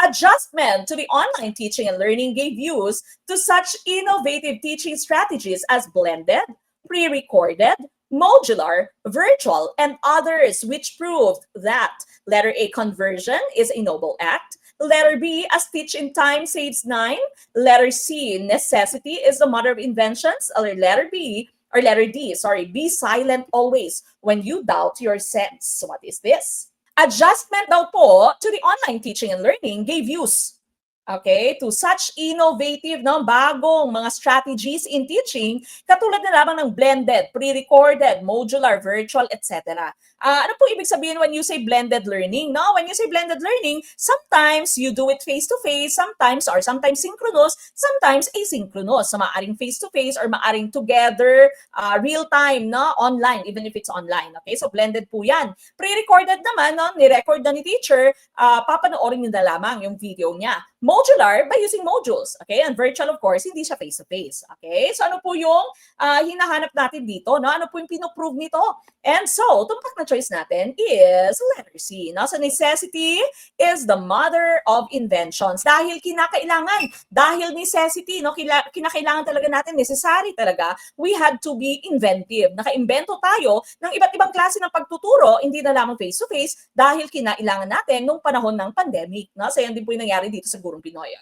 Adjustment to the online teaching and learning gave use to such innovative teaching strategies as blended, pre-recorded, modular, virtual, and others, which proved that letter A, conversion is a noble act. Letter B, a stitch in time saves nine. Letter C, necessity is the mother of inventions. Or letter B, or letter D, sorry, be silent always when you doubt your sense. What is this? Adjustment daw po to the online teaching and learning gave use, okay, to such innovative, no, bagong mga strategies in teaching, katulad na lamang ng blended, pre-recorded, modular, virtual, etc. Ano po ibig sabihin when you say blended learning? No, when you say blended learning, sometimes you do it face-to-face, sometimes synchronous, sometimes asynchronous. So maaring face-to-face or maaring together, real-time, no, online, even if it's online. Okay, so blended po yan. Pre-recorded naman, no, ni-record na ni teacher, papanoorin nyo na lamang yung video niya. Modular by using modules. Okay, and virtual of course, hindi siya face-to-face. Okay, so ano po yung hinahanap natin dito? No? Ano po yung pinoprove nito? And so, tumpak na choice natin is letter C. No? So, necessity is the mother of inventions. Dahil kinakailangan, dahil necessity, no? Kinakailangan talaga natin, necessary talaga, we had to be inventive. Nakaimbento tayo ng iba't ibang klase ng pagtuturo, hindi na lamang face-to-face, dahil kinailangan natin nung panahon ng pandemic. No? So, yan din po yung nangyari dito sa Gurong Pinoy.